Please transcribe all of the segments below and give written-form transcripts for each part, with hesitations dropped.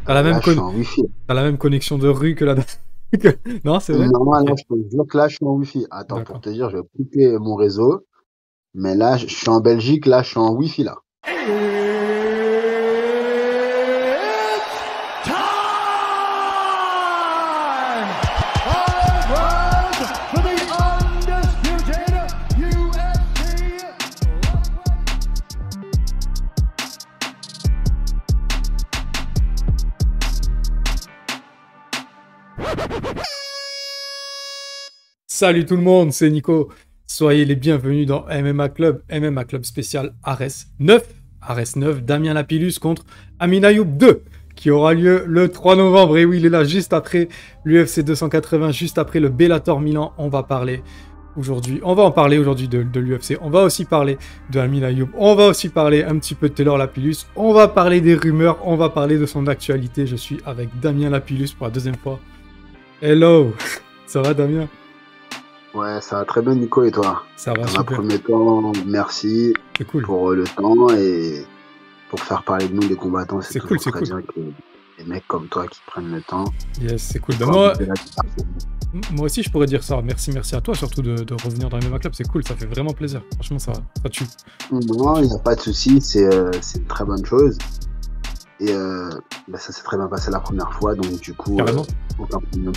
T'as la même Là, je suis con- en Wi-Fi. t'as la même connexion de rue que la... Non, c'est vrai? Non, Ok, là, je te jure que là, je suis en Wi-Fi. Attends, pour d'accord. te dire, je vais couper mon réseau. Mais là, je suis en Belgique, là, je suis en Wi-Fi, là. Salut tout le monde, c'est Nico. Soyez les bienvenus dans MMA Club spécial Ares 9. Ares 9, Damien Lapillus contre Amin Ayoub 2, qui aura lieu le 3 novembre. Et oui, il est là juste après l'UFC 280, juste après le Bellator Milan. On va en parler aujourd'hui de l'UFC. On va aussi parler de Amin Ayoub. On va aussi parler un petit peu de Taylor Lapillus. On va parler des rumeurs. On va parler de son actualité. Je suis avec Damien Lapillus pour la deuxième fois. Hello, ça va Damien? Ouais, ça va très bien, Nico, et toi? Ça va Dans un super. premier temps, merci C'est cool. pour le temps et pour faire parler de nous, les combattants. C'est C'est cool, toujours c'est très cool. bien que des mecs comme toi qui prennent le temps. Yes, c'est cool. Ben Quand moi, on là, moi aussi, je pourrais dire ça. Merci à toi surtout de revenir dans le MMA Club. C'est cool, ça fait vraiment plaisir. Franchement, ça tue. non, il n'y a pas de souci, c'est une très bonne chose. Et bah, ça s'est très bien passé la première fois, donc du coup, Carrément. aucun problème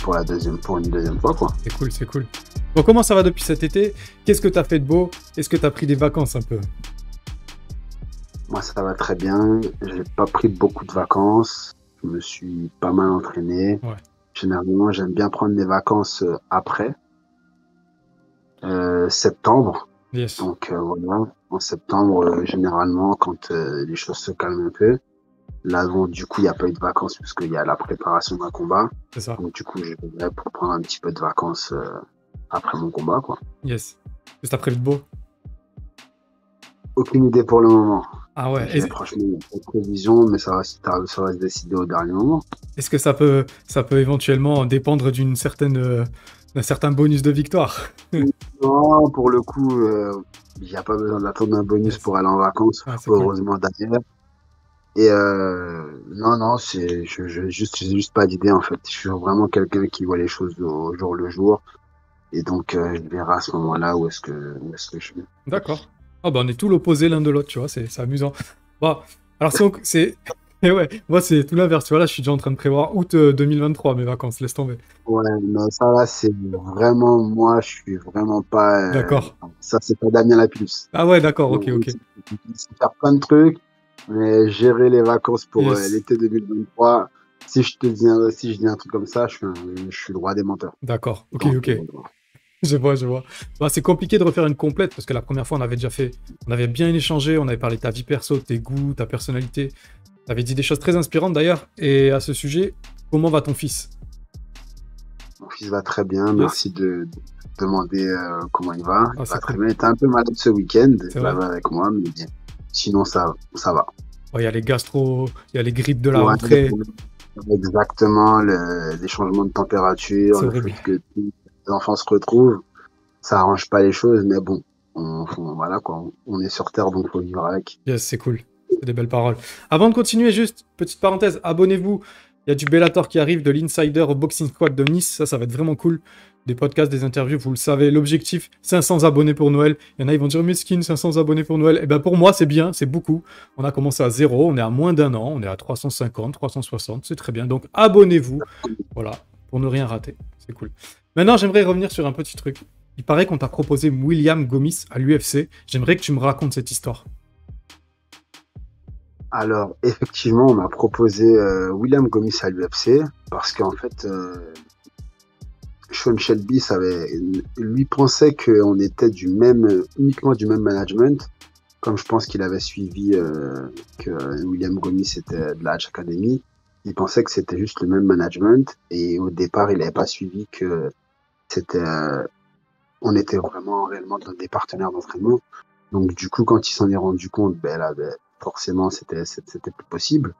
pour une deuxième fois, quoi. C'est cool, c'est cool. Bon, comment ça va depuis cet été? Qu'est-ce que t'as fait de beau? Est-ce que t'as pris des vacances un peu? Moi, ça va très bien. J'ai pas pris beaucoup de vacances. Je me suis pas mal entraîné. Ouais. Généralement, j'aime bien prendre mes vacances après septembre. Yes. Donc voilà, en septembre, généralement, quand les choses se calment un peu. Là, bon, du coup, il n'y a pas eu de vacances puisqu'il y a la préparation d'un combat. C'est ça. Donc du coup, je vais pour prendre un petit peu de vacances après mon combat, quoi. Yes. Qu'est-ce que t'as prévu de beau? Aucune idée pour le moment. Ah ouais. Franchement, il y a pas de prévision, mais ça va se décider au dernier moment. Est-ce que ça peut éventuellement dépendre d'un certain bonus de victoire? Non, pour le coup, il n'y a pas besoin d'attendre un bonus Yes. pour aller en vacances, Ah, c'est cool. heureusement d'ailleurs. Et non, non, j'ai juste pas d'idée en fait. Je suis vraiment quelqu'un qui voit les choses au jour le jour. Et donc, je verrai à ce moment-là où est-ce que je suis. D'accord. Ah bah on est tout l'opposé l'un de l'autre, tu vois, c'est amusant. Bah, alors c'est... Et ouais, moi c'est tout l'inverse, tu vois, là je suis déjà en train de prévoir août 2023 mes vacances, laisse tomber. Ouais, non, ça là, c'est vraiment, moi, je suis vraiment pas, D'accord. ça, c'est pas Damien Lapus. Ah ouais, d'accord, ok, Donc, ok. je sais faire plein de trucs, mais gérer les vacances pour Yes. l'été 2023, si je dis un truc comme ça, je suis le roi des menteurs. D'accord, ok, Donc, ok. Je vois. Bah, c'est compliqué de refaire une complète parce que la première fois on avait déjà fait, on avait bien échangé, on avait parlé de ta vie perso, tes goûts, ta personnalité. T'avais dit des choses très inspirantes d'ailleurs. Et à ce sujet, comment va ton fils? mon fils va très bien, Yes. merci de demander comment il va. Ah, Il va c'est très cool. bien, il était un peu malade ce week-end, C'est il va vrai. avec moi, mais bien. Sinon, ça va. Il y a les gastro, il y a les grippes de la Ouais, rentrée. exactement, les changements de température, C'est le horrible. fait que tous les enfants se retrouvent, ça arrange pas les choses, mais bon, voilà quoi, on est sur Terre, donc faut vivre avec. Yes, c'est cool. C'est des belles paroles. Avant de continuer, juste, petite parenthèse, abonnez-vous. Il y a du Bellator qui arrive, de l'Insider au Boxing Squad de Nice. Ça va être vraiment cool. Des podcasts, des interviews, vous le savez. L'objectif, 500 abonnés pour Noël. Il y en a, ils vont dire, Miskin, 500 abonnés pour Noël. Eh ben, pour moi, c'est bien, c'est beaucoup. On a commencé à 0, on est à moins d'un an, on est à 350, 360, c'est très bien. Donc, abonnez-vous. Voilà, pour ne rien rater. C'est cool. Maintenant, j'aimerais revenir sur un petit truc. Il paraît qu'on t'a proposé William Gomis à l'UFC. J'aimerais que tu me racontes cette histoire. Alors, effectivement, on m'a proposé William Gomis à l'UFC, parce qu'en fait, Sean Shelby lui pensait qu'on était uniquement du même management, comme je pense qu'il avait suivi que William Gomis était de la Hatch Academy. Il pensait que c'était juste le même management, et au départ, il n'avait pas suivi que c'était, on était vraiment réellement dans des partenaires d'entraînement. Donc du coup, quand il s'en est rendu compte, forcément, c'était plus possible.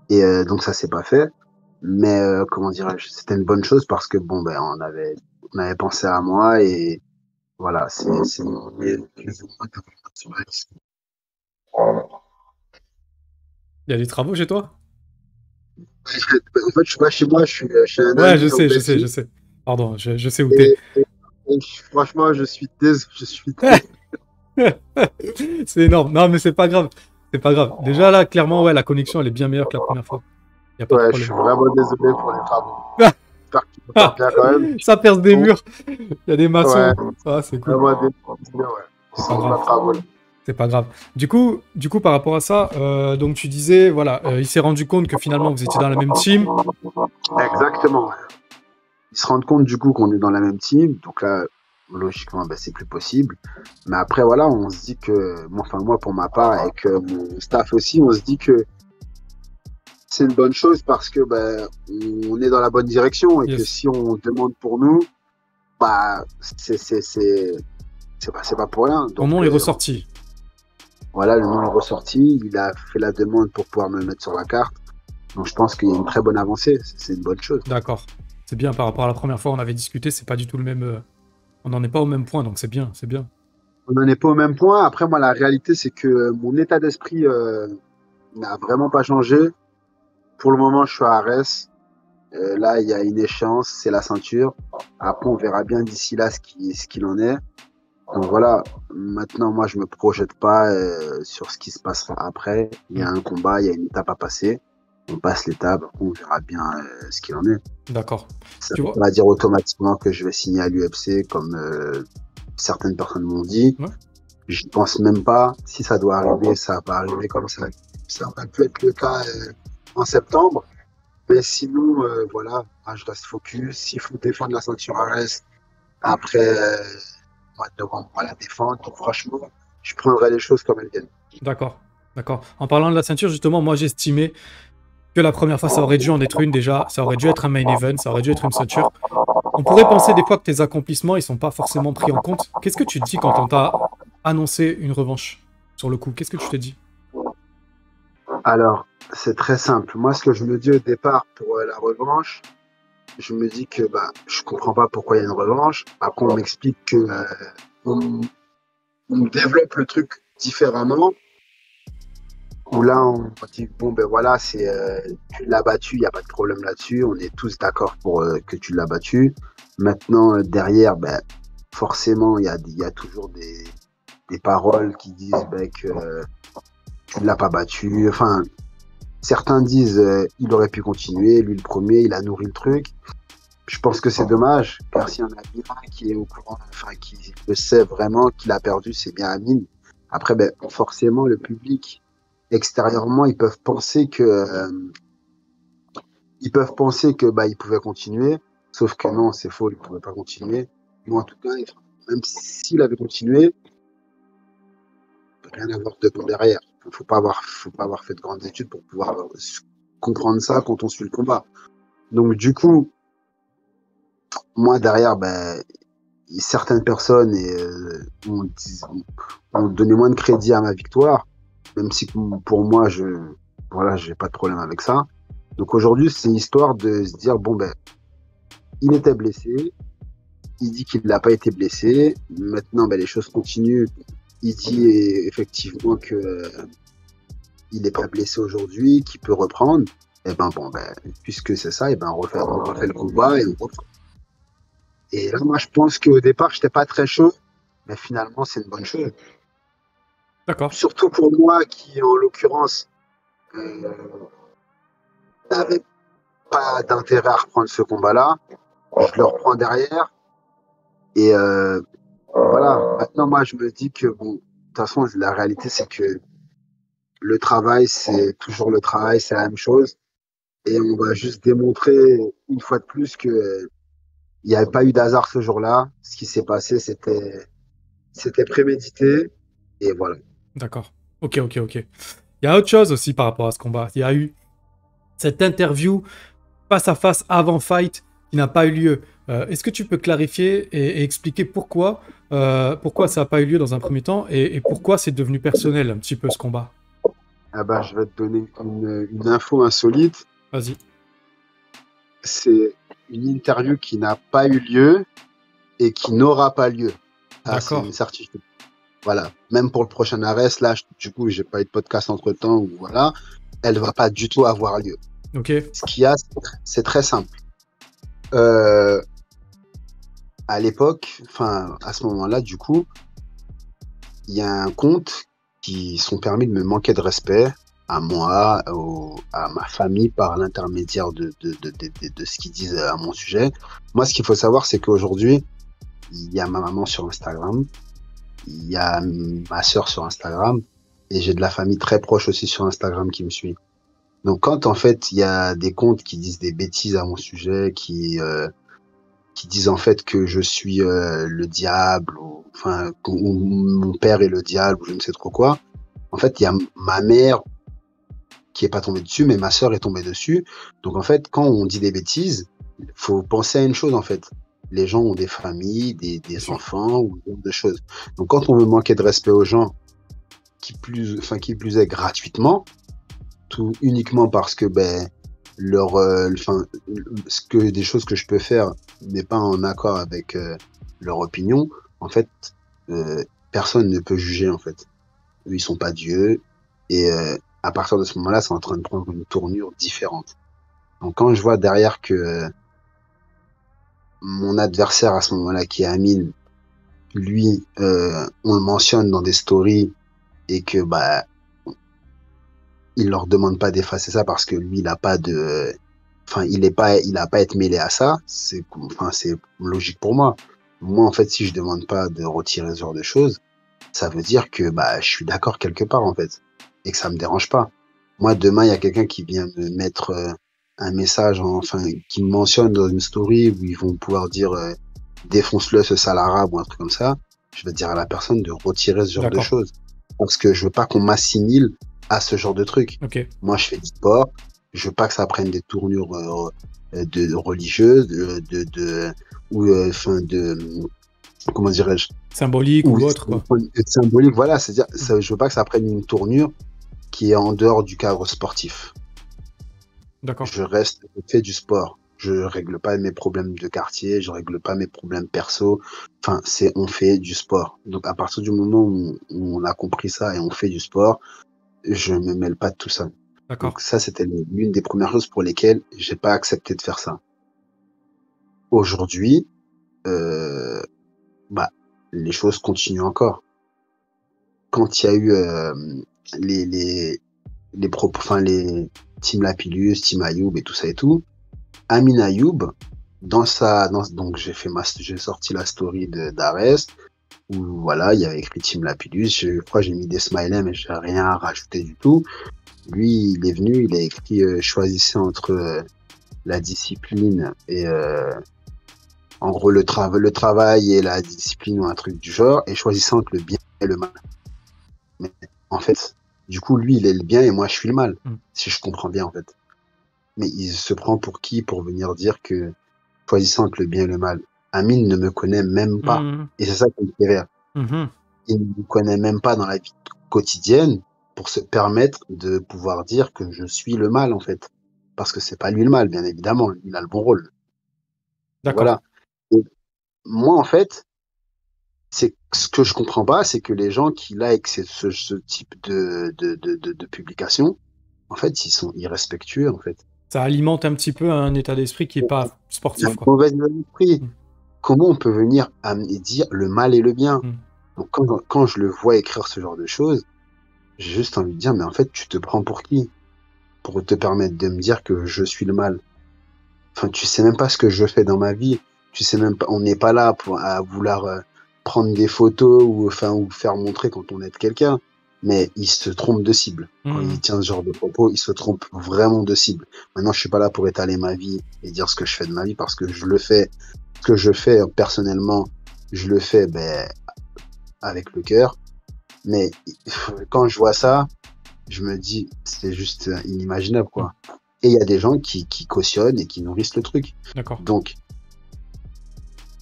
Et donc ça s'est pas fait. Mais comment dirais-je, c'était une bonne chose parce que bon, on avait pensé à moi et voilà, c'est plus ou moins sur la liste. Il y a des travaux chez toi? En fait, je suis pas chez moi, je suis chez un Ouais, je ami en sais, je sais, je Belgique. sais. Pardon, je sais où t'es. Et, franchement, je suis désolé. C'est énorme. Non, mais c'est pas grave. C'est pas grave. Déjà là, clairement, ouais, la connexion, elle est bien meilleure que la première fois. Il y a pas de Ouais, je suis problème. vraiment désolé pour les travaux. J'espère que tu m'entends bien quand même. Ça perce des Bon, murs. Il y a des ouais, maçons. Ah, c'est cool. vraiment désolé, ouais. C'est pas C'est pas grave. de travaux là. C'est pas grave. Du coup, par rapport à ça, donc tu disais, voilà, il s'est rendu compte que finalement vous étiez dans la même team. Exactement. Ils se rendent compte du coup qu'on est dans la même team, donc là, logiquement, ben, c'est plus possible. Mais après, voilà, on se dit que, enfin moi pour ma part, et que mon staff aussi, on se dit que c'est une bonne chose parce que ben, on est dans la bonne direction et que Yes. si on demande pour nous, bah, c'est pas pour rien. Ton Donc nom est ressorti. voilà, le nom est ressorti, il a fait la demande pour pouvoir me le mettre sur la carte. Donc je pense qu'il y a une très bonne avancée, c'est une bonne chose. D'accord. C'est bien par rapport à la première fois, on avait discuté, c'est pas du tout le même. On n'en est pas au même point, donc c'est bien, c'est bien. On n'en est pas au même point. Après, moi, la réalité, c'est que mon état d'esprit n'a vraiment pas changé. Pour le moment, je suis à Arès. Là, il y a une échéance, c'est la ceinture. Après, on verra bien d'ici là ce qu'il en est. Donc voilà, maintenant, moi, je me projette pas sur ce qui se passera après. Il y a Hmm. un combat, il y a une étape à passer. On passe l'étape, après, on verra bien ce qu'il en est. D'accord. Ça Tu ne veut vois? pas dire automatiquement que je vais signer à l'UFC comme certaines personnes m'ont dit. Ouais. Je pense même pas. Si ça doit arriver, ça va arriver comme ça. Ça aurait pu être le cas en septembre. Mais sinon, voilà, moi, je reste focus. S'il faut défendre la ceinture à reste, après, mois de novembre, on va la défendre. Donc, franchement, je prendrai les choses comme elles viennent. D'accord. D'accord. En parlant de la ceinture, justement, moi j'estimais que la première fois ça aurait dû en être une déjà, ça aurait dû être un main event, ça aurait dû être une ceinture. On pourrait penser des fois que tes accomplissements ils sont pas forcément pris en compte. Qu'est-ce que tu te dis quand on t'a annoncé une revanche sur le coup? Qu'est-ce que tu te dis? Alors, c'est très simple. Moi, ce que je me dis au départ pour la revanche, je me dis que bah, je comprends pas pourquoi il y a une revanche. Après, on m'explique que on, on développe le truc différemment. Où là, on dit, bon, ben voilà, tu l'as battu, il n'y a pas de problème là-dessus. On est tous d'accord pour que tu l'as battu. Maintenant, derrière, ben, forcément, il y a toujours des paroles qui disent ben, que tu ne l'as pas battu. Enfin, certains disent il aurait pu continuer, lui le premier, il a nourri le truc. Je pense que c'est dommage, car s'il y en a bien un qui est au courant, enfin, qui le sait vraiment qu'il a perdu, c'est bien Amine. Après, ben, forcément, le public, extérieurement, ils peuvent penser que bah, il pouvait continuer, sauf que non, c'est faux, il ne pouvait pas continuer. Moi, en tout cas, même s'il avait continué, il ne peut rien avoir de bon derrière. Il ne faut pas avoir fait de grandes études pour pouvoir comprendre ça quand on suit le combat. Donc, du coup, moi, derrière, ben, certaines personnes ont donné moins de crédit à ma victoire, même si pour moi, voilà, j'ai pas de problème avec ça. Donc aujourd'hui, c'est histoire de se dire, bon, ben, il était blessé, il dit qu'il n'a pas été blessé, maintenant, ben, les choses continuent. Il dit effectivement que il n'est pas blessé aujourd'hui, qu'il peut reprendre. Et ben bon, ben, puisque c'est ça, et ben on refait le combat et on reprend. Et là, moi, je pense qu'au départ, je n'étais pas très chaud, mais finalement, c'est une bonne chose. D'accord. Surtout pour moi qui, en l'occurrence, euh, n'avait pas d'intérêt à reprendre ce combat-là. Je le reprends derrière. Et voilà, maintenant, moi, je me dis que, bon, de toute façon, la réalité, c'est que le travail, c'est toujours le travail, c'est la même chose. Et on va juste démontrer une fois de plus que il n'y avait pas eu d'hasard ce jour-là. Ce qui s'est passé, c'était prémédité. Et voilà. D'accord. Ok, ok, ok. Il y a autre chose aussi par rapport à ce combat. Il y a eu cette interview face à face avant fight qui n'a pas eu lieu. Est-ce que tu peux clarifier et expliquer pourquoi ça n'a pas eu lieu dans un premier temps et pourquoi c'est devenu personnel un petit peu ce combat? Ah bah, je vais te donner une info insolite. Vas-y. C'est une interview qui n'a pas eu lieu et qui n'aura pas lieu. Ah, c'est D'accord. une certitude. Voilà. Même pour le prochain arrest, là, du coup, j'ai pas eu de podcast entre temps, voilà. elle va pas du tout avoir lieu. Ok. Ce qu'il y a, c'est très simple. Euh, à l'époque, enfin, à ce moment-là, du coup, il y a un compte qui sont permis de me manquer de respect à moi, à ma famille par l'intermédiaire de ce qu'ils disent à mon sujet. Moi, ce qu'il faut savoir, c'est qu'aujourd'hui, il y a ma maman sur Instagram, il y a ma sœur sur Instagram, et j'ai de la famille très proche aussi sur Instagram qui me suit. Donc quand en fait il y a des comptes qui disent des bêtises à mon sujet, qui disent en fait que je suis le diable, ou enfin ou mon père est le diable, ou je ne sais trop quoi. En fait, il y a ma mère qui est pas tombée dessus, mais ma sœur est tombée dessus. Donc en fait, quand on dit des bêtises, faut penser à une chose en fait. Les gens ont des familles, Bien des sûr. enfants ou ce genre de choses. Donc quand on veut manquer de respect aux gens, qui plus est gratuitement, tout uniquement parce que ben leur enfin ce que des choses que je peux faire n'est pas en accord avec leur opinion, en fait euh, personne ne peut juger en fait. Eux, ils sont pas Dieu, et à partir de ce moment-là, c'est en train de prendre une tournure différente. Donc quand je vois derrière que mon adversaire à ce moment-là, qui est Amine, lui, on le mentionne dans des stories, et que bah il leur demande pas d'effacer ça parce que lui, il a pas de, enfin, il a pas à être mêlé à ça. C'est logique pour moi. Moi, en fait, si je demande pas de retirer ce genre de choses, ça veut dire que, bah, je suis d'accord quelque part, en fait. Et que ça me dérange pas. Moi, demain, il y a quelqu'un qui vient me mettre un message, enfin, qui me mentionne dans une story où ils vont pouvoir dire, défonce-le, ce sale arabe, ou un truc comme ça. Je vais dire à la personne de retirer ce genre de D'accord. choses. Parce que je veux pas qu'on m'assimile à ce genre de truc. Ok. Moi, je fais du sport. Je veux pas que ça prenne des tournures de religieuses, ou enfin comment dirais-je, Symbolique ou ou autre, quoi. symbolique. Voilà, c'est-à-dire, Hmm. ça, je veux pas que ça prenne une tournure qui est en dehors du cadre sportif. D'accord. Je fais du sport. Je règle pas mes problèmes de quartier, je règle pas mes problèmes perso. Enfin, on fait du sport. Donc, à partir du moment où on a compris ça et on fait du sport, je me mêle pas de tout ça. D'accord. Donc ça, c'était l'une des premières choses pour lesquelles j'ai pas accepté de faire ça. Aujourd'hui, euh, bah, les choses continuent encore. Quand il y a eu les, les, enfin, les Team Lapillus, Team Ayoub et tout ça et tout, Amin Ayoub, donc j'ai sorti la story d'Arest, où voilà, il y avait écrit Team Lapillus, je crois que j'ai mis des smileys, mais j'ai rien à rajouter du tout. Lui, il est venu, il a écrit choisissez entre la discipline et en gros le travail et la discipline, ou un truc du genre, et choisissez entre le bien et le mal. Mais en fait, du coup, lui, il est le bien et moi, je suis le mal, Hmm. si je comprends bien en fait. Mais il se prend pour qui pour venir dire que choisissez entre le bien et le mal? Amine ne me connaît même pas. Hmm. Et c'est ça qui me fait rire. Mhm. Il ne me connaît même pas dans la vie quotidienne pour se permettre de pouvoir dire que je suis le mal, en fait. Parce que c'est pas lui le mal, bien évidemment. Il a le bon rôle. D'accord. Voilà. Et moi, en fait, c'est ce que je comprends pas, c'est que les gens qui like ce type de publication, en fait, ils sont irrespectueux, en fait. Ça alimente un petit peu un état d'esprit qui est pas Il y a un sportif, quoi. mauvais esprit. Hmm. Comment on peut venir dire le mal et le bien? Hmm. Donc, quand je le vois écrire ce genre de choses, j'ai juste envie de dire, mais en fait, tu te prends pour qui? Pour te permettre de me dire que je suis le mal. Enfin, tu sais même pas ce que je fais dans ma vie. Tu sais même pas, on n'est pas là à vouloir prendre des photos, ou enfin ou faire montrer quand on aide quelqu'un. Mais il se trompe de cible. Quand Hmm. il tient ce genre de propos, il se trompe vraiment de cible. Maintenant, je suis pas là pour étaler ma vie et dire ce que je fais de ma vie, parce que je le fais. Ce que je fais personnellement, je le fais ben, avec le cœur. Mais quand je vois ça, je me dis, c'est juste inimaginable, Hmm. quoi. Et il y a des gens qui cautionnent et qui nourrissent le truc. D'accord. Donc,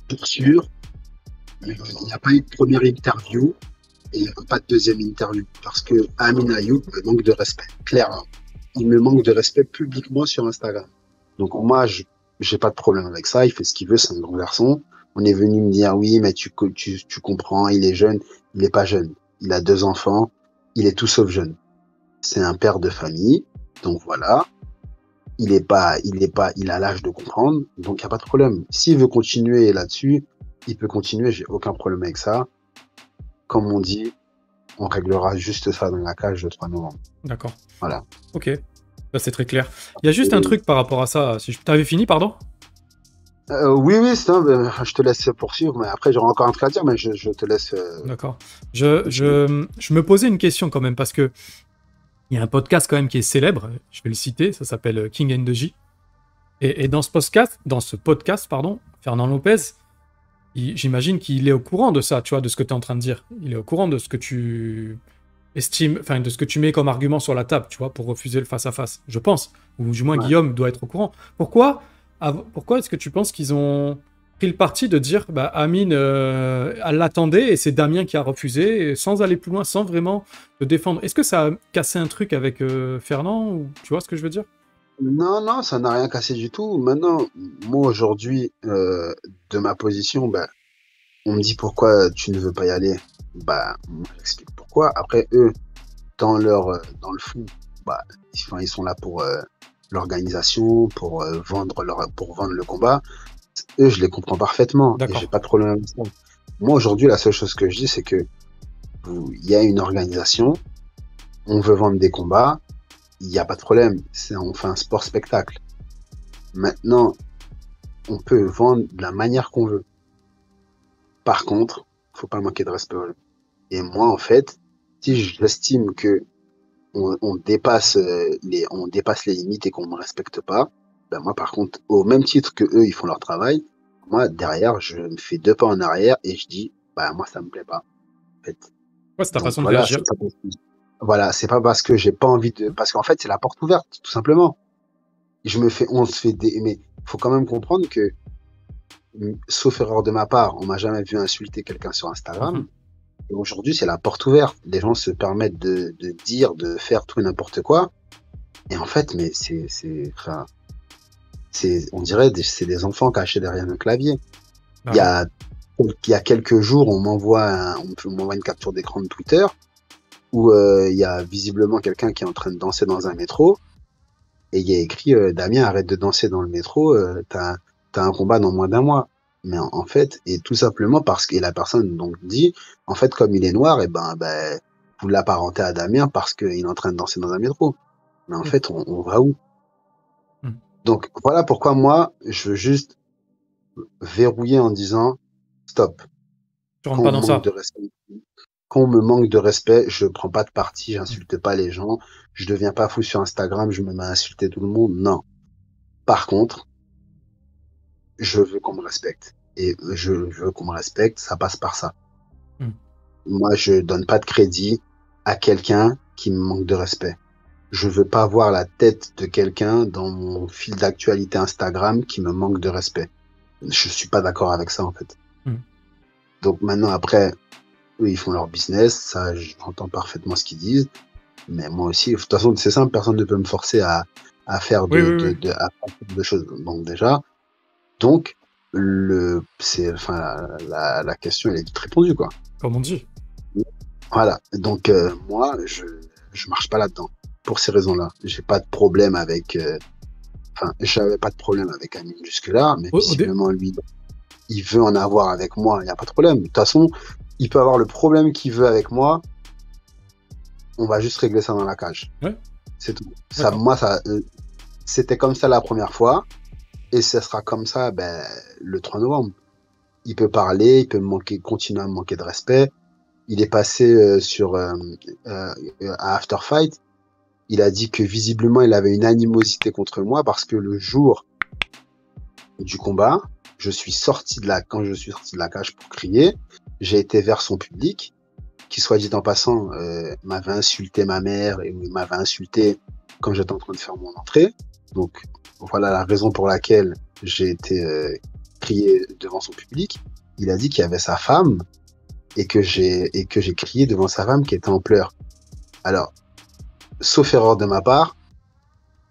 pour sûr, il n'y a pas eu de première interview et il n'y a pas de deuxième interview. Parce que Amin Ayoub me manque de respect, clairement. Il me manque de respect publiquement sur Instagram. Donc, moi, je j'ai pas de problème avec ça. Il fait ce qu'il veut, c'est un grand garçon. On est venu me dire, oui, mais tu comprends, il est jeune. Il est pas jeune. Il a 2 enfants. Il est tout sauf jeune. C'est un père de famille. Donc voilà, il a l'âge de comprendre, donc il n'y a pas de problème. S'il veut continuer là-dessus, il peut continuer, j'ai aucun problème avec ça. Comme on dit, on réglera juste ça dans la cage le 3 novembre. D'accord. Voilà. Ok. Là, c'est très clair. Il y a juste un truc par rapport à ça. Si t'avais fini, pardon? Oui, oui, je te laisse poursuivre, mais après j'aurai encore un truc à dire, mais je te laisse. D'accord. Je me posais une question quand même, parce que il y a un podcast quand même qui est célèbre, je vais le citer, ça s'appelle King and the J. Et dans ce podcast, pardon, Fernand Lopez, j'imagine qu'il est au courant de ça, tu vois, de ce que tu es en train de dire. Il est au courant de ce que tu estimes, enfin, de ce que tu mets comme argument sur la table, tu vois, pour refuser le face-à-face, je pense. Ou du moins, Ouais. Guillaume doit être au courant. Pourquoi est-ce que tu penses qu'ils ont pris le parti de dire, bah, Amine, elle l'attendait et c'est Damien qui a refusé, et sans aller plus loin, sans vraiment le défendre? Est-ce que ça a cassé un truc avec Fernand, ou tu vois ce que je veux dire? Non, non, ça n'a rien cassé du tout. Maintenant, moi aujourd'hui, de ma position, bah, on me dit pourquoi tu ne veux pas y aller. Bah, moi, j'explique pourquoi. Après, eux, dans le fond, bah, ils sont là pour l'organisation, pour vendre le combat. Eux, je les comprends parfaitement et j'ai D'accord. pas de problème avec ça. Moi, aujourd'hui, la seule chose que je dis, c'est que il y a une organisation, on veut vendre des combats, il n'y a pas de problème. On fait un sport spectacle. Maintenant, on peut vendre de la manière qu'on veut. Par contre, faut pas manquer de respect aux gens. Et moi, en fait, si j'estime que on dépasse les limites et qu'on me respecte pas, ben moi, par contre, au même titre que eux, ils font leur travail, moi, derrière, je me fais 2 pas en arrière et je dis, bah, moi, ça me plaît pas, en fait. Ouais, c'est ta Donc façon de voilà, réagir. voilà, c'est pas parce que j'ai pas envie de, parce qu'en fait, c'est la porte ouverte, tout simplement. On se fait mais faut quand même comprendre que, sauf erreur de ma part, on m'a jamais vu insulter quelqu'un sur Mhm. Instagram. Et aujourd'hui, c'est la porte ouverte. Les gens se permettent de dire, de faire tout et n'importe quoi. Et en fait, mais enfin, on dirait, c'est des enfants cachés derrière un clavier. Bah Il y ouais. a, il y a quelques jours, on m'envoie une capture d'écran de Twitter où il y a visiblement quelqu'un qui est en train de danser dans un métro et il y a écrit Damien, arrête de danser dans le métro, t'as un combat dans moins d'1 mois. Mais en fait, et tout simplement parce que la personne donc dit, en fait, comme il est noir, et ben vous l'apparentez à Damien parce qu'il est en train de danser dans un métro. Mais en Mm. fait, on va où? Mm. Donc voilà pourquoi moi, je veux juste verrouiller en disant stop. Tu rentres Quand on pas me dans manque ça. de respect, quand on me manque de respect, je prends pas de parti, Mm. j'insulte pas les gens, je deviens pas fou sur Instagram, je me mets à insulter tout le monde. Non. Par contre, je veux qu'on me respecte. Et je veux qu'on me respecte, ça passe par ça. Mm. Moi, je donne pas de crédit à quelqu'un qui me manque de respect. Je veux pas voir la tête de quelqu'un dans mon fil d'actualité Instagram qui me manque de respect. Je suis pas d'accord avec ça, en fait. Mm. Donc maintenant, après, eux, ils font leur business, ça, j'entends parfaitement ce qu'ils disent. Mais moi aussi, de toute façon, c'est simple, personne ne peut me forcer à faire Oui, oui, oui. à faire de choses. Donc déjà, donc, enfin, la question, elle est vite répondue, quoi. Comme on dit. Voilà. Donc, moi, je marche pas là-dedans. Pour ces raisons-là. J'ai pas de problème avec, enfin, j'avais pas de problème avec Amine jusque-là, mais Au dé- visiblement, lui, il veut en avoir avec moi, il n'y a pas de problème. De toute façon, il peut avoir le problème qu'il veut avec moi, on va juste régler ça dans la cage. Ouais, C'est tout. Ça, d'accord. moi, c'était comme ça la première fois, et ce sera comme ça, ben, le 3 novembre. Il peut parler, il peut continuer à me manquer de respect. Il est passé euh, à After Fight. Il a dit que visiblement, il avait une animosité contre moi parce que le jour du combat, quand je suis sorti de la cage pour crier, j'ai été vers son public, qui, soit dit en passant, m'avait insulté ma mère et m'avait insulté quand j'étais en train de faire mon entrée. Donc, voilà la raison pour laquelle j'ai été crié devant son public. Il a dit qu'il y avait sa femme et que j'ai crié devant sa femme qui était en pleurs. Alors, sauf erreur de ma part,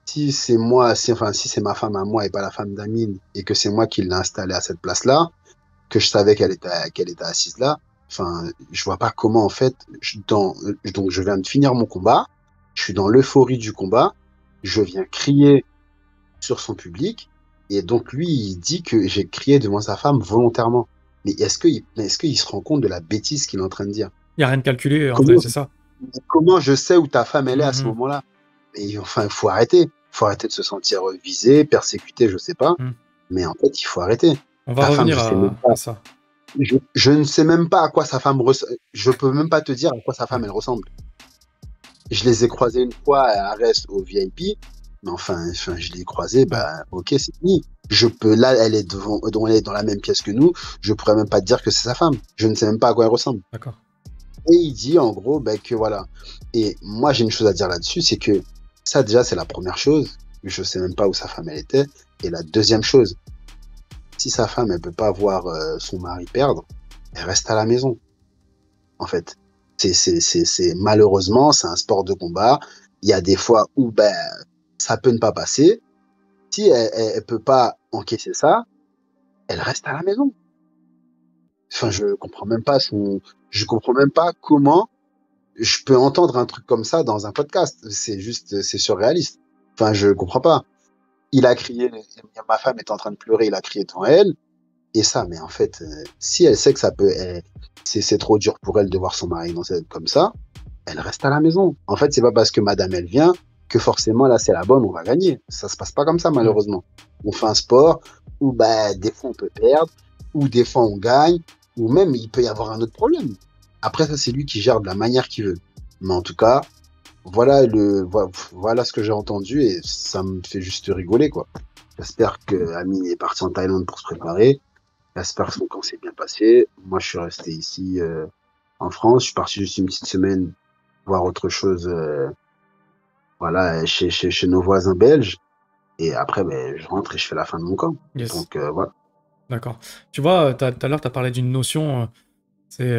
si c'est moi, si c'est ma femme à moi et pas la femme d'Amine et que c'est moi qui l'ai installée à cette place-là, que je savais qu'elle était assise là, enfin, je vois pas comment en fait, donc je viens de finir mon combat, je suis dans l'euphorie du combat je viens crier sur son public, et donc lui, il dit que j'ai crié devant sa femme volontairement. Mais est-ce qu'il se rend compte de la bêtise qu'il est en train de dire? Il n'y a rien de calculé, en vrai, Comment, c'est ça. comment je sais où ta femme elle est à ce Mhm, moment-là? Et enfin, il faut arrêter. Il faut arrêter de se sentir visé, persécuté, je sais pas. mhm. Mais en fait, il faut arrêter. On va Ta femme, revenir je sais même pas. à ça. Je ne sais même pas à quoi sa femme ressemble. Je peux même pas te dire à quoi sa femme elle D'accord. ressemble. Je les ai croisés une fois à Arès au VIP, mais enfin, je l'ai croisée, Ouais, bah, ok, c'est fini. Je peux, là, elle est devant, elle est dans la même pièce que nous, je pourrais même pas te dire que c'est sa femme. Je ne sais même pas à quoi elle ressemble. d'accord. Et il dit, en gros, bah, que voilà. Et moi, j'ai une chose à dire là-dessus, c'est que ça, déjà, c'est la première chose. Je sais même pas où sa femme, elle était. Et la deuxième chose, si sa femme, elle peut pas voir son mari perdre, elle reste à la maison, en fait. Malheureusement, c'est un sport de combat. Il y a des fois où ben, ça peut ne pas passer. Si elle peut pas encaisser ça, elle reste à la maison. Enfin, je comprends même pas comment je peux entendre un truc comme ça dans un podcast. C'est surréaliste. Enfin, je comprends pas. Il a crié, ma femme est en train de pleurer, il a crié devant elle. Et ça, mais en fait, si elle sait que c'est trop dur pour elle de voir son mari comme ça, elle reste à la maison. En fait, c'est pas parce que madame, elle vient que forcément, là, c'est la bonne, on va gagner. Ça se passe pas comme ça, Ouais. malheureusement. On fait un sport où, bah, des fois, on peut perdre, ou des fois, on gagne, ou même, il peut y avoir un autre problème. Après, ça, c'est lui qui gère de la manière qu'il veut. Mais en tout cas, voilà ce que j'ai entendu et ça me fait juste rigoler, quoi. J'espère que Amine est parti en Thaïlande pour se préparer. J'espère que son camp s'est bien passé. Moi, je suis resté ici, en France. Je suis parti juste une petite semaine voir autre chose, voilà, chez nos voisins belges. Et après, ben, je rentre et je fais la fin de mon camp. Yes. Donc, voilà. D'accord. Tu vois, tout à l'heure, tu as parlé d'une notion, c'est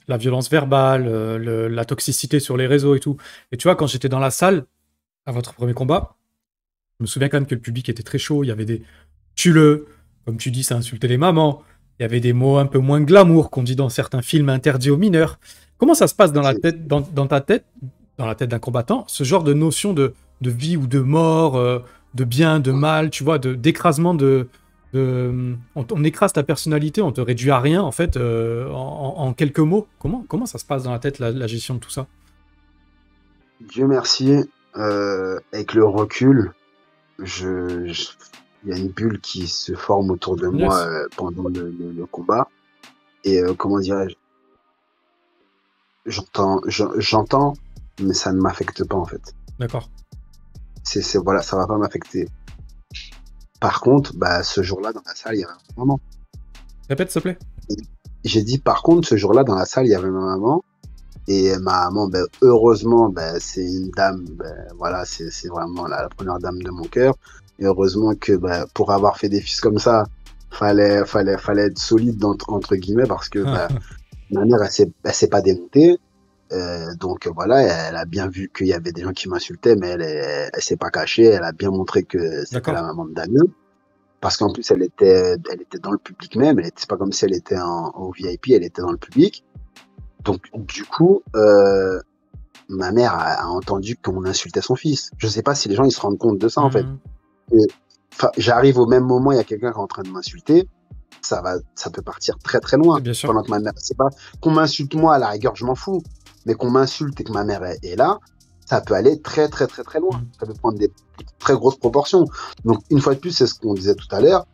la violence verbale, la toxicité sur les réseaux et tout. Et tu vois, quand j'étais dans la salle, à votre premier combat, je me souviens quand même que le public était très chaud. Il y avait des tue-le, comme tu dis, ça insultait les mamans. Il y avait des mots un peu moins glamour qu'on dit dans certains films interdits aux mineurs. Comment ça se passe dans la C'est- tête, dans ta tête, dans la tête d'un combattant, ce genre de notion de vie ou de mort, de bien, de mal, tu vois, d'écrasement on écrase ta personnalité, on te réduit à rien, en fait, en quelques mots. Comment ça se passe dans la tête, la gestion de tout ça? Dieu merci, avec le recul, il y a une bulle qui se forme autour de moi Yes, pendant le combat. Et comment dirais-je, j'entends, mais ça ne m'affecte pas en fait. d'accord. Voilà, ça va pas m'affecter. Par contre, bah, ce jour-là dans la salle, il y avait ma maman. Répète, s'il te plaît. J'ai dit par contre, ce jour-là dans la salle, il y avait ma maman. Et ma maman, ben, heureusement, ben, c'est une dame, ben, voilà, c'est vraiment la première dame de mon cœur. Et heureusement que ben, pour avoir fait des fils comme ça, fallait être solide entre guillemets parce que ben, ma mère, elle s'est pas démontée. Donc voilà, elle a bien vu qu'il y avait des gens qui m'insultaient, mais elle s'est pas cachée. Elle a bien montré que c'était la D'accord. maman de Damien. Parce qu'en plus, elle était dans le public même. C'est pas comme si elle était au VIP, elle était dans le public. Donc, du coup, ma mère a entendu qu'on insultait son fils. Je sais pas si les gens ils se rendent compte de ça en fait. Hmm, Et, j'arrive au même moment, il y a quelqu'un qui est en train de m'insulter. Ça peut partir très très loin. bien sûr. Pendant que ma mère, c'est pas qu'on m'insulte moi à la rigueur, je m'en fous. Mais qu'on m'insulte et que ma mère est là, ça peut aller très très très très loin. Hmm, Ça peut prendre des très grosses proportions. Donc une fois de plus, c'est ce qu'on disait tout à l'heure.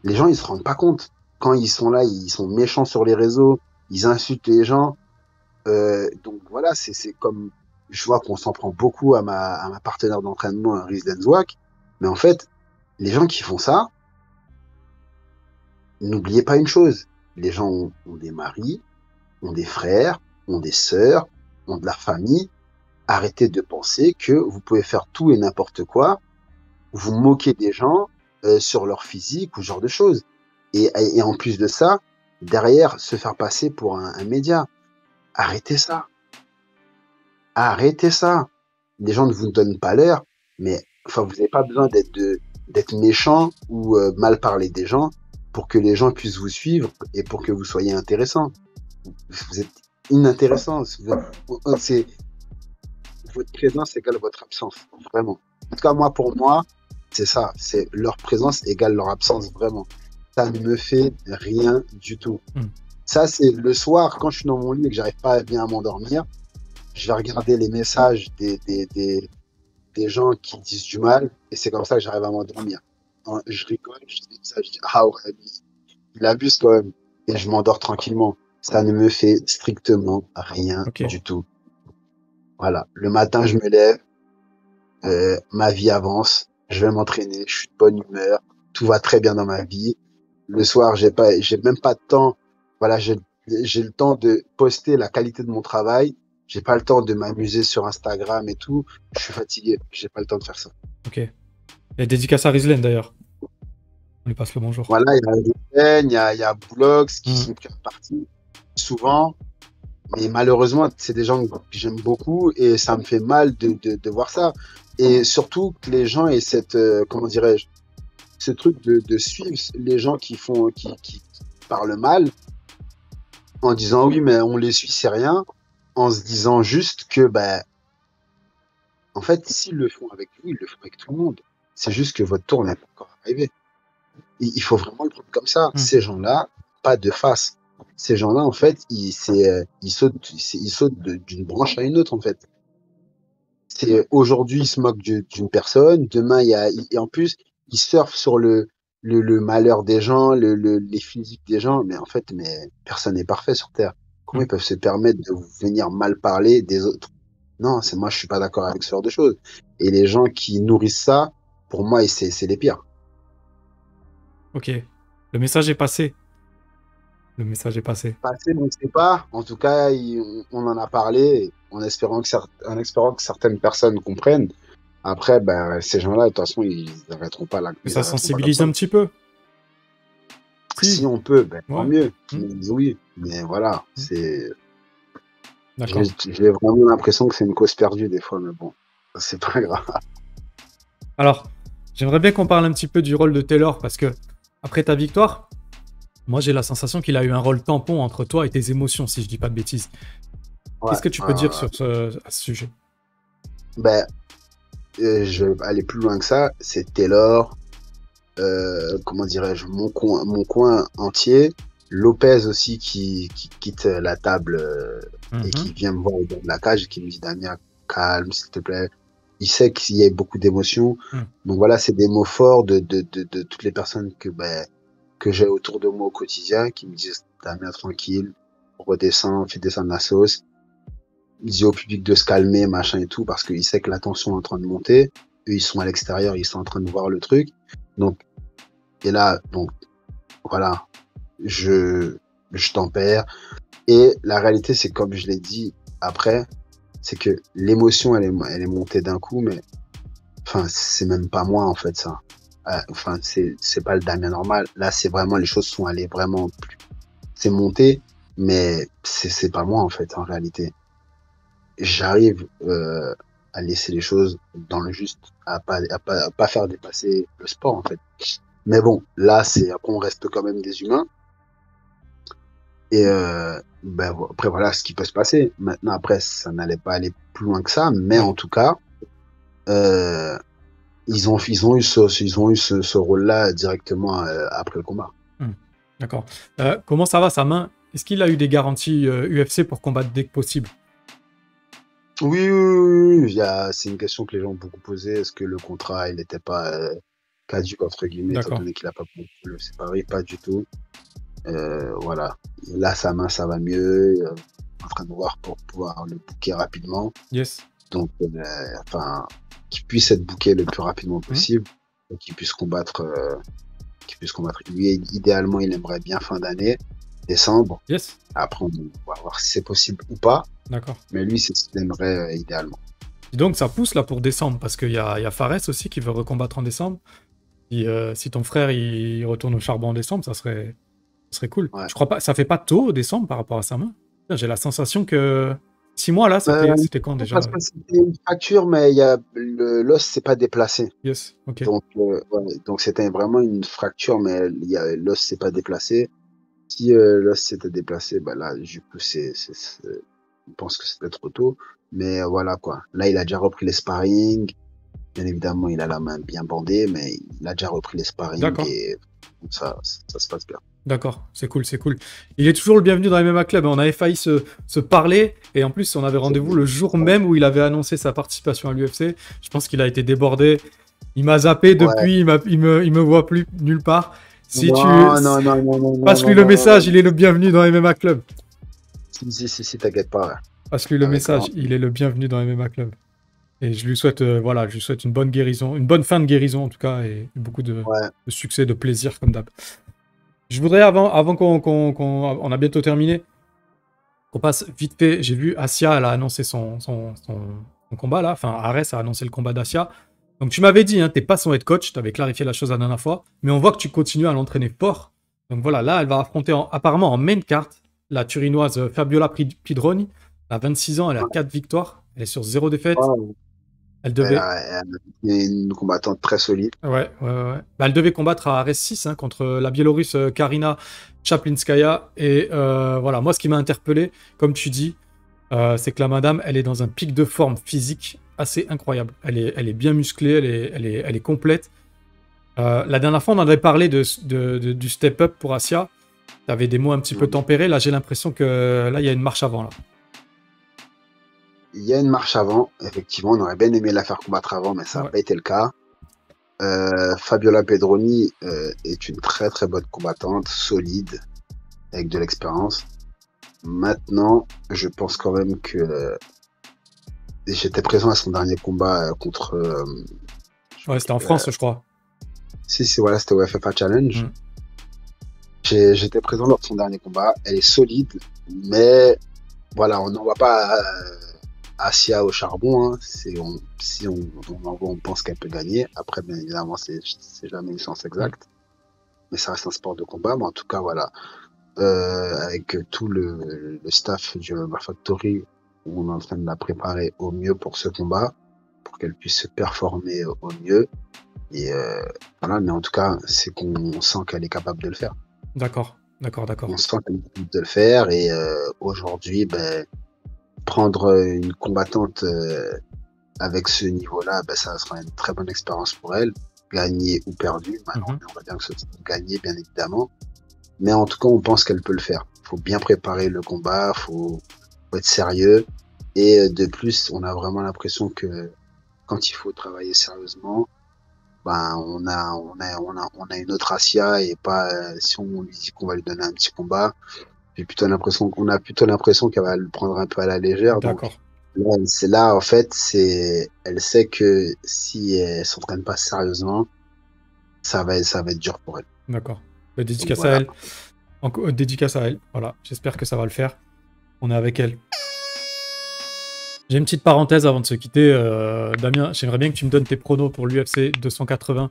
Les gens ils se rendent pas compte. Quand ils sont là, ils sont méchants sur les réseaux, ils insultent les gens. Donc voilà, c'est comme je vois qu'on s'en prend beaucoup à ma partenaire d'entraînement, Rhys Denzouak. Mais en fait, les gens qui font ça, n'oubliez pas une chose. Les gens ont des maris, ont des frères, ont des sœurs, ont de la famille. Arrêtez de penser que vous pouvez faire tout et n'importe quoi, vous moquer des gens sur leur physique ou ce genre de choses. Et en plus de ça, derrière, se faire passer pour un média. Arrêtez ça. Arrêtez ça. Les gens ne vous donnent pas l'heure, mais enfin, vous n'avez pas besoin d'être méchant ou mal parler des gens pour que les gens puissent vous suivre et pour que vous soyez intéressant. Vous êtes inintéressant. C'est votre présence égale votre absence, vraiment. En tout cas, moi, pour moi, c'est ça. C'est leur présence égale leur absence, vraiment. Ça ne me fait rien du tout. Hmm. Ça, c'est le soir, quand je suis dans mon lit et que j'arrive pas bien à m'endormir, je vais regarder les messages des gens qui disent du mal, et c'est comme ça que j'arrive à m'endormir. Je rigole, je dis ça, je dis, ah ouais, il abuse quand même. Et je m'endors tranquillement. Ça ne me fait strictement rien Ok. du tout. Voilà. Le matin, je me lève, ma vie avance, je vais m'entraîner, je suis de bonne humeur, tout va très bien dans ma vie. Le soir, j'ai même pas de temps. Voilà, j'ai le temps de poster la qualité de mon travail. J'ai pas le temps de m'amuser sur Instagram et tout. Je suis fatigué. J'ai pas le temps de faire ça. Ok. Et dédicace à Rizlen d'ailleurs. On lui passe le bonjour. Voilà, il y a Ruben, il y a Boulox qui Hmm. sont partis souvent. Mais malheureusement, c'est des gens que j'aime beaucoup et ça me fait mal de voir ça. Et surtout que les gens aient cette, comment dirais-je, ce truc de suivre les gens qui parlent mal en disant oui, mais on les suit, c'est rien, en se disant juste que, ben, en fait, s'ils le font avec vous, ils le font avec tout le monde. C'est juste que votre tour n'est pas encore arrivé. Il faut vraiment le prendre comme ça. Hmm. Ces gens-là, pas de face. Ces gens-là, en fait, ils sautent d'une branche à une autre, en fait. C'est aujourd'hui, ils se moquent d'une personne, demain, et en plus, ils surfent sur le malheur des gens, les physiques des gens, mais en fait, mais personne n'est parfait sur Terre. Comment Hmm. ils peuvent se permettre de venir mal parler des autres? Non, c'est moi, je suis pas d'accord avec ce genre de choses. Et les gens qui nourrissent ça, pour moi, c'est les pires. Ok. Le message est passé. Le message est passé. Passé, on ne sait pas. En tout cas, on en a parlé en espérant que certaines personnes comprennent. Après, ben, ces gens-là, de toute façon, Mais ils ça arrêteront pas comme sensibilise ça. un petit peu. Si. Si on peut, ben, tant Ouais. mieux. Hmm. Oui. Mais voilà, Hmm. c'est, D'accord. j'ai vraiment l'impression que c'est une cause perdue des fois, mais bon, c'est pas grave. Alors, j'aimerais bien qu'on parle un petit peu du rôle de Taylor parce que après ta victoire, moi j'ai la sensation qu'il a eu un rôle tampon entre toi et tes émotions, si je dis pas de bêtises. Ouais, Qu'est-ce que tu ouais, peux dire ouais. sur à ce sujet? Ben, je vais aller plus loin que ça. C'est Taylor, comment dirais-je, mon coin entier. Lopez aussi qui quitte la table et Mhm. qui vient me voir au bord de la cage et qui me dit Damien, calme, s'il te plaît. Il sait qu'il y a beaucoup d'émotions. Hmm. Donc voilà, c'est des mots forts de toutes les personnes que j'ai autour de moi au quotidien qui me disent Damien, tranquille, redescends, fais descendre la sauce. Il dit au public de se calmer, machin et tout, parce qu'il sait que la tension est en train de monter. Eux, ils sont à l'extérieur, ils sont en train de voir le truc. Donc, et là, donc, voilà, je, je tempère. Et la réalité, c'est comme je l'ai dit après, c'est que l'émotion, elle est montée d'un coup, mais enfin, c'est même pas moi, en fait, ça. Enfin, c'est pas le Damien normal. Là, c'est vraiment, les choses sont allées vraiment plus. C'est monté, mais c'est pas moi, en fait, en réalité. J'arrive à laisser les choses dans le juste, à pas faire dépasser le sport, en fait. Mais bon, là, après, on reste quand même des humains. Et ben, après, voilà ce qui peut se passer. Maintenant, après, ça n'allait pas aller plus loin que ça, mais Ouais. en tout cas, euh, ils ont eu ce rôle-là directement après le combat. Hmm. D'accord. Comment ça va sa main? Est-ce qu'il a eu des garanties UFC pour combattre dès que possible? Oui, oui, oui, oui, c'est une question que les gens ont beaucoup posée. Est-ce que le contrat, il n'était pas caduc, entre guillemets, étant D'accord. donné qu'il n'a pas pu le séparer? Pas du tout. Voilà. Là, sa main, ça va mieux. En train de voir pour pouvoir le booker rapidement. Yes. Donc, enfin, qu'il puisse être booké le plus rapidement Hmm. possible et qu'il puisse combattre. Lui, idéalement, il aimerait bien fin d'année, décembre. Yes. Après, on va voir si c'est possible ou pas. D'accord. Mais lui, c'est ce qu'il aimerait idéalement. Et donc ça pousse là pour décembre parce qu'il y a Fares aussi qui veut recombattre en décembre. Et, si ton frère il retourne au charbon en décembre, ça serait cool. Ouais. Je crois pas, ça fait pas tôt au décembre par rapport à sa main. J'ai la sensation que 6 mois là, Euh, c'était quand déjà? parce que c'était une fracture, mais l'os s'est pas déplacé. Yes, ok. Donc, ouais, donc c'était vraiment une fracture, mais l'os s'est pas déplacé. Si l'os s'était déplacé, bah là, du coup, je pense que c'était trop tôt. Mais voilà quoi. Là, il a déjà repris les sparring. Bien évidemment, il a la main bien bandée, mais il a déjà repris les sparring D'accord. et ça se passe bien. D'accord, c'est cool, c'est cool. Il est toujours le bienvenu dans MMA Club. On avait failli se parler et en plus, on avait rendez-vous le jour même où il avait annoncé sa participation à l'UFC. Je pense qu'il a été débordé. Il m'a zappé Ouais. depuis, il me voit plus nulle part. Si tu Non, non, non, non, non, non, passe-lui non, le non, non, non. message, il est le bienvenu dans MMA Club. Si, t'inquiète pas. Ouais. Passe-lui le Avec message, grand. il est le bienvenu dans MMA Club. Et je lui souhaite, voilà, je lui souhaite une bonne guérison, une bonne fin de guérison en tout cas, et beaucoup Ouais. de succès, de plaisir comme d'hab. Je voudrais avant on a bientôt terminé, qu'on passe vite fait. J'ai vu Asia, elle a annoncé son combat là. Enfin, Ares a annoncé le combat d'Asia. Donc tu m'avais dit, hein, t'es pas son head coach, t'avais clarifié la chose la dernière fois, mais on voit que tu continues à l'entraîner fort. Donc voilà, là, elle va affronter apparemment en main card la Turinoise Fabiola Pidroni. Elle a 26 ans, elle a 4 victoires, elle est sur 0 défaite. Ouais. Elle Elle devait, a une combattante très solide. ouais. Bah, elle devait combattre à Ares 6 hein, contre la Biélorusse Karina Chaplinskaya. Et voilà, moi, ce qui m'a interpellé, comme tu dis, c'est que la madame, elle est dans un pic de forme physique assez incroyable. Elle est bien musclée, elle est complète. La dernière fois, on en avait parlé du step-up pour Asia. Tu avais des mots un petit peu tempérés. Là, j'ai l'impression que là, il y a une marche avant. Là. Il y a une marche avant, effectivement, on aurait bien aimé la faire combattre avant, mais ça n'a Ouais. pas été le cas. Fabiola Pedroni est une très très bonne combattante, solide, avec de l'expérience. Maintenant, je pense quand même que j'étais présent à son dernier combat contre. Ouais, c'était en France, je crois. Si, voilà, c'était au FFA Challenge. Mm. J'étais présent lors de son dernier combat. Elle est solide, mais voilà, on n'en voit pas Asia au charbon. Hein. Si on pense qu'elle peut gagner. Après, bien évidemment, c'est jamais une chance exacte. Mais ça reste un sport de combat. Mais en tout cas, voilà. Avec tout le staff du MMA Factory, on est en train de la préparer au mieux pour ce combat, pour qu'elle puisse se performer au mieux. Et voilà, mais en tout cas, c'est qu'on sent qu'elle est capable de le faire. D'accord. On sent qu'elle est capable de le faire. Et aujourd'hui, ben, prendre une combattante avec ce niveau-là, ben, ça sera une très bonne expérience pour elle. Gagner ou perdu. Maintenant, on va bien que ce soit gagné, bien évidemment. Mais en tout cas, on pense qu'elle peut le faire. Il faut bien préparer le combat, faut être sérieux. Et de plus, on a vraiment l'impression que quand il faut travailler sérieusement, ben on a une autre Asia et pas si on lui dit qu'on va lui donner un petit combat. On a plutôt l'impression qu'elle va le prendre un peu à la légère. Donc D'accord. là, c'est là en fait, elle sait que si elle s'entraîne pas sérieusement, ça va être dur pour elle. D'accord. Donc Dédicace à voilà. elle. Dédicace à elle. Voilà. J'espère que ça va le faire. On est avec elle. J'ai une petite parenthèse avant de se quitter. Damien, j'aimerais bien que tu me donnes tes pronos pour l'UFC 280.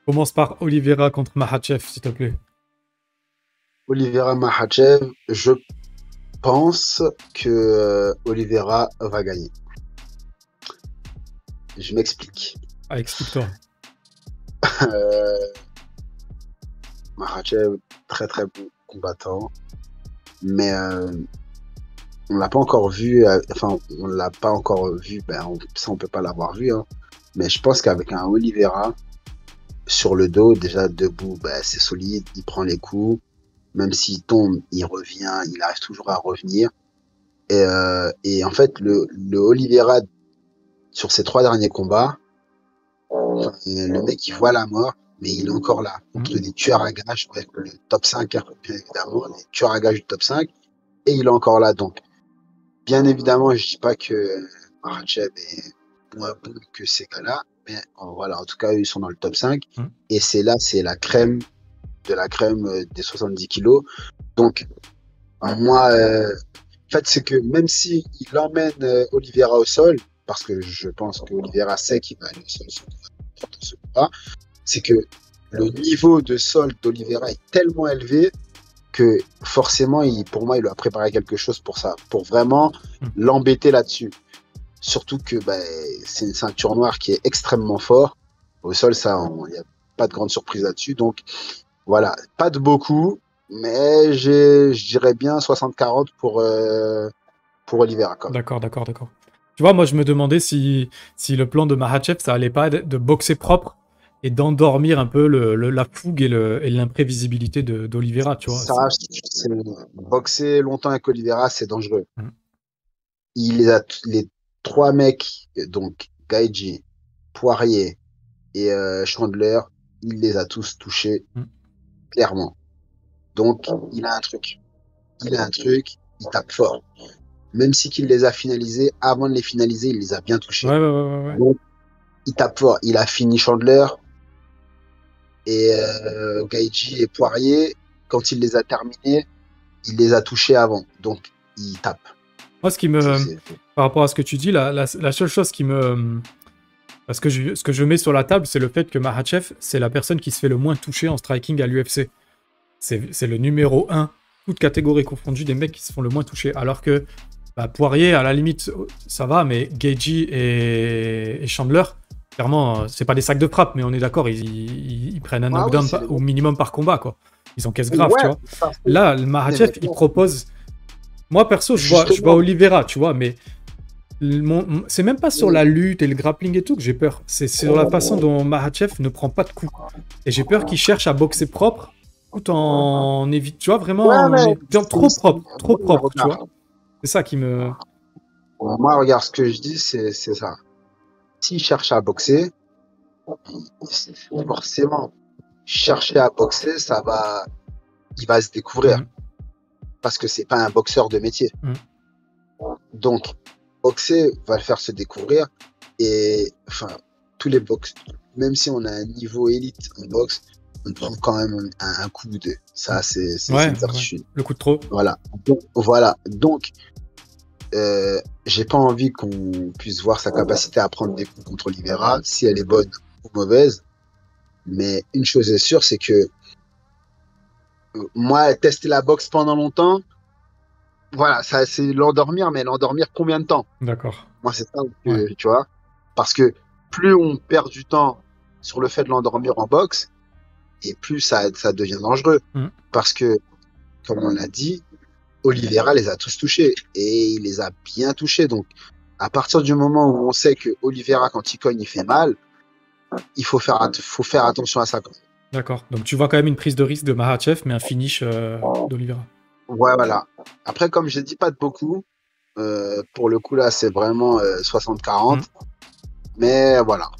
Commence par Oliveira contre Makhachev, s'il te plaît. Oliveira Makhachev, je pense que Oliveira va gagner. Je m'explique. Ah, explique-toi. Makhachev, très très bon combattant, mais on l'a pas encore vu. On l'a pas encore vu. Ça on peut pas l'avoir vu. Hein. Mais je pense qu'avec un Oliveira sur le dos, déjà debout, c'est solide. Il prend les coups. Même s'il tombe, il revient. Il arrive toujours à revenir. Et en fait, le Oliveira sur ses 3 derniers combats, le mec il voit la mort, mais il est encore là. Contre des tueurs à gages, le top 5, hein, bien évidemment, les tueurs à gages du top 5, et il est encore là. Donc, bien évidemment, je dis pas que Makhachev est moins bon que ces gars-là, mais voilà, en tout cas, ils sont dans le top 5, et c'est la crème de la crème des 70 kilos. Donc, moi, en fait, c'est que même si il emmène Oliveira au sol, parce que je pense que Oliveira sait qu'il va aller au sol dans ce combat, c'est que le niveau de sol d'Oliveira est tellement élevé que forcément, pour moi, il doit préparer quelque chose pour ça, pour vraiment l'embêter là-dessus. Surtout que c'est une ceinture noire qui est extrêmement fort. Au sol, il n'y a pas de grande surprise là-dessus. Donc, voilà, pas de beaucoup, mais je dirais bien 60-40 pour Oliveira. D'accord. Tu vois, moi, je me demandais si le plan de Makhachev, ça allait pas être de boxer propre et d'endormir un peu la fougue et l'imprévisibilité d'Oliveira, tu vois. Ça, boxer longtemps avec Oliveira, c'est dangereux. Mm. Les trois mecs, donc Gaethje, Poirier et Chandler, il les a tous touchés, Mm. clairement. Donc, il a un truc. Il tape fort. Même si qu'il les a finalisés, avant de les finaliser, il les a bien touchés. Ouais. Donc, il tape fort. Il a fini Chandler et Gaethje et Poirier. Quand il les a terminés, il les a touchés avant. Donc, il tape. Moi, par rapport à ce que tu dis, la seule chose qui me... Parce que ce que je mets sur la table, c'est le fait que Makhachev, c'est la personne qui se fait le moins toucher en striking à l'UFC. C'est le numéro 1, toute catégorie confondue, des mecs qui se font le moins toucher. Alors que Poirier, à la limite, ça va, mais Gaethje et Chandler, clairement, c'est pas des sacs de frappe, mais on est d'accord, ils prennent un knockdown au minimum par combat, quoi. Ils encaissent grave, tu vois. Là, le Makhachev, il propose... Moi, perso, je vois Oliveira, tu vois, mais c'est même pas sur la lutte et le grappling et tout que j'ai peur. C'est sur la façon dont Makhachev ne prend pas de coups. Et j'ai peur qu'il cherche à boxer propre tout en évitant, tu vois, vraiment trop propre, tu vois. C'est ça qui me... Moi, regarde, ce que je dis, c'est ça. S'il cherche à boxer, forcément, chercher à boxer, il va se découvrir. Parce que c'est pas un boxeur de métier. Donc, boxer va le faire se découvrir. Et enfin, tous les box, même si on a un niveau élite en boxe, on prend quand même un coup ou deux. Ça, c'est une certitude. Le coup de trop. Voilà. Donc, j'ai pas envie qu'on puisse voir sa capacité à prendre des coups contre Oliveira, si elle est bonne ou mauvaise. Mais une chose est sûre, c'est que moi, tester la boxe pendant longtemps, voilà, ça c'est l'endormir, mais l'endormir combien de temps? D'accord. Moi, c'est ça que, tu vois. Parce que plus on perd du temps sur le fait de l'endormir en boxe, et plus ça devient dangereux. Parce que, comme on l'a dit, Oliveira les a tous touchés. Et il les a bien touchés. Donc, à partir du moment où on sait que Oliveira, quand il cogne, il fait mal, il faut faire attention à ça. D'accord. Donc, tu vois quand même une prise de risque de Makhachev, mais un finish d'Oliveira. Ouais, voilà. Après, comme je dis pas de beaucoup, pour le coup, là, c'est vraiment 60-40. Mais voilà.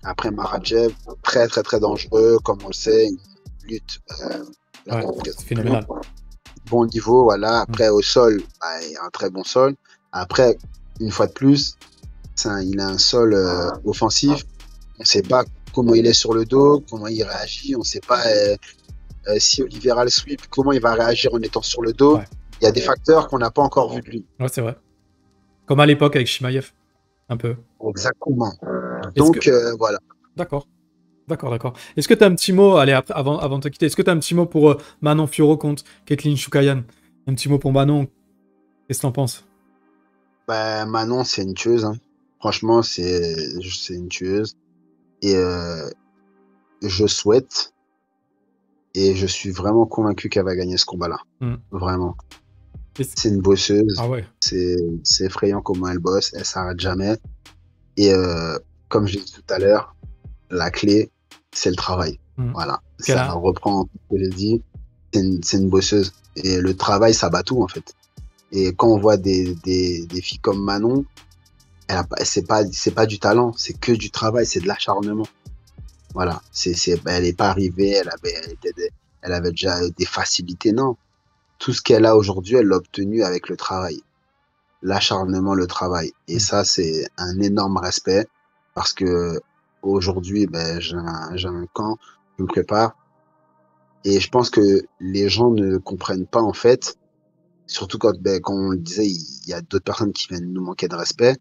Après, Makhachev, très, très, très dangereux. Comme on le sait, une lutte. C'est phénoménal. Bon niveau, voilà. Après, au sol, il y a un très bon sol. Après, une fois de plus, il a un sol offensif. On ne sait pas comment il est sur le dos, comment il réagit. On ne sait pas si Oliveira le sweep, comment il va réagir en étant sur le dos. Il y a des facteurs qu'on n'a pas encore vus de lui. Ouais, c'est vrai. Comme à l'époque avec Chimaev, un peu. Exactement. Donc, voilà. D'accord. Est-ce que tu as un petit mot, allez, avant de te quitter, est-ce que tu as un petit mot pour Manon Fiorot contre Kathleen Choukayan? Un petit mot pour Manon. Qu'est-ce que t'en penses? Manon, c'est une tueuse. Hein. Franchement, c'est une tueuse. Et je souhaite, et je suis vraiment convaincu qu'elle va gagner ce combat-là. Vraiment. C'est une bosseuse. Ah ouais. C'est effrayant comment elle bosse. Elle s'arrête jamais. Et comme je l'ai dit tout à l'heure, la clé, c'est le travail. Voilà. Ça reprend ce que j'ai dit. C'est une bosseuse. Et le travail, ça bat tout, en fait. Et quand on voit des filles comme Manon, c'est pas du talent, c'est que du travail, c'est de l'acharnement. Voilà. Elle n'est pas arrivée, elle avait déjà des facilités, non. Tout ce qu'elle a aujourd'hui, elle l'a obtenu avec le travail. L'acharnement, le travail. Et ça, c'est un énorme respect parce que aujourd'hui, j'ai un camp, je me prépare. Et je pense que les gens ne comprennent pas, en fait, surtout quand on le disait, il y a d'autres personnes qui viennent nous manquer de respect,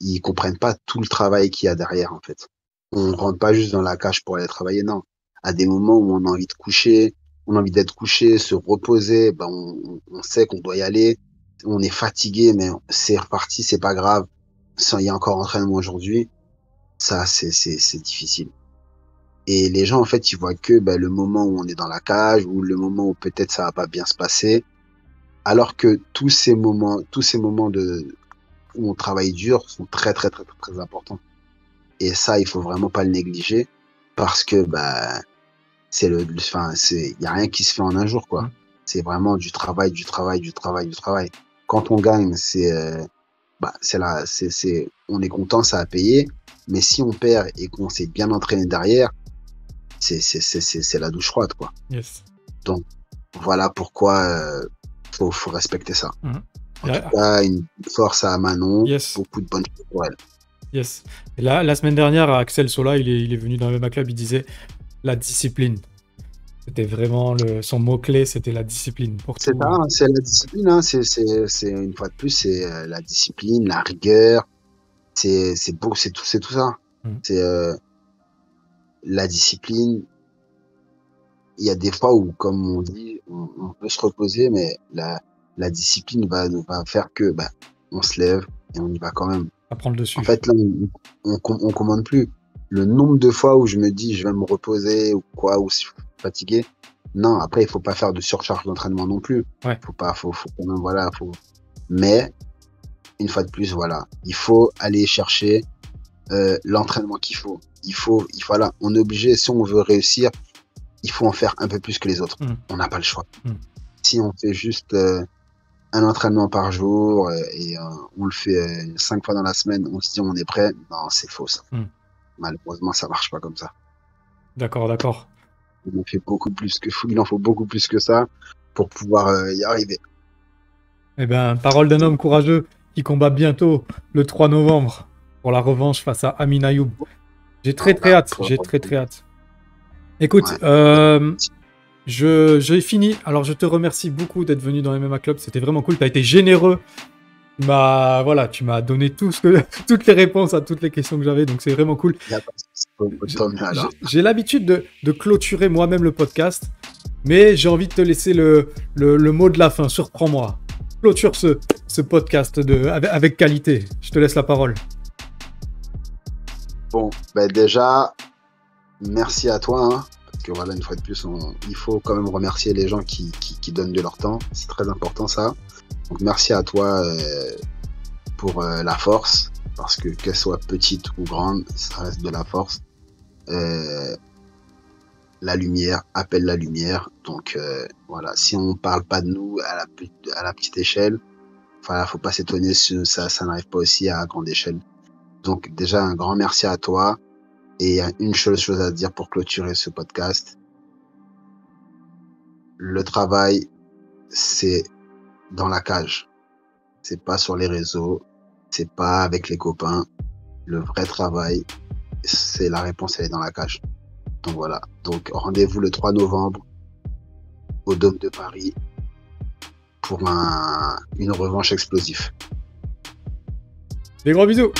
ils comprennent pas tout le travail qu'il y a derrière, en fait. On rentre pas juste dans la cage pour aller travailler, non. À des moments où on a envie de coucher, on a envie d'être couché, se reposer, on sait qu'on doit y aller, on est fatigué, mais c'est reparti, c'est pas grave. Il y a encore entraînement aujourd'hui, ça, c'est difficile. Et les gens, en fait, ils voient que le moment où on est dans la cage, ou le moment où peut-être ça va pas bien se passer, alors que tous ces moments où on travaille dur sont très, très, très, très, très importants. Et ça, il faut vraiment pas le négliger parce que bah, il y a rien qui se fait en un jour, quoi. C'est vraiment du travail, du travail, du travail, du travail. Quand on gagne, on est content, ça a payé. Mais si on perd et qu'on s'est bien entraîné derrière, c'est la douche froide, quoi. Yes. Donc, voilà pourquoi faut respecter ça. En Yeah. tout cas, une force à Manon, Yes. beaucoup de bonnes choses pour elle. Yes. Et là, la semaine dernière, Axel Sola, il est venu dans le MMA Club, il disait la discipline. C'était vraiment son mot-clé, c'était la discipline. Pour C'est tout. ça, hein, c'est la discipline. Hein, c'est une fois de plus, c'est la discipline, la rigueur. C'est tout ça. C'est la discipline. Il y a des fois où, comme on dit, on peut se reposer, mais la discipline va faire que on se lève et on y va quand même. À prendre dessus. En fait, là, on commande plus. Le nombre de fois où je me dis je vais me reposer ou quoi, ou si je suis fatigué. Non, après, il faut pas faire de surcharge d'entraînement non plus. Ouais. Faut quand même, voilà, Mais, une fois de plus, voilà, il faut aller chercher l'entraînement qu'il faut. Voilà, on est obligé, si on veut réussir, il faut en faire un peu plus que les autres. On n'a pas le choix. Si on fait juste un entraînement par jour et on le fait 5 fois dans la semaine, on se dit on est prêt. Non, c'est faux ça. Malheureusement, ça marche pas comme ça. D'accord. Il en faut beaucoup plus que ça pour pouvoir y arriver. Eh bien, parole d'un homme courageux qui combat bientôt le 3 novembre pour la revanche face à Amin Ayoub. J'ai très hâte. Écoute, j'ai fini. Alors, je te remercie beaucoup d'être venu dans MMA Club. C'était vraiment cool. Tu as été généreux. Tu m'as donné toutes les réponses à toutes les questions que j'avais. Donc, c'est vraiment cool. J'ai l'habitude de clôturer moi-même le podcast. Mais j'ai envie de te laisser le mot de la fin. Surprends-moi. Clôture ce podcast avec qualité. Je te laisse la parole. Bon, déjà, merci à toi. Hein, parce que voilà, une fois de plus, il faut quand même remercier les gens qui donnent de leur temps. C'est très important ça. Donc merci à toi pour la force. Parce que qu'elle soit petite ou grande, ça reste de la force. La lumière appelle la lumière. Donc voilà, si on parle pas de nous à la petite échelle, voilà, faut pas s'étonner si ça n'arrive pas aussi à grande échelle. Donc déjà un grand merci à toi et une seule chose à dire pour clôturer ce podcast. Le travail, c'est dans la cage. C'est pas sur les réseaux, c'est pas avec les copains. Le vrai travail, c'est la réponse, elle est dans la cage. Donc voilà. Donc rendez-vous le 3 novembre au Dôme de Paris pour une revanche explosive. Des gros bisous.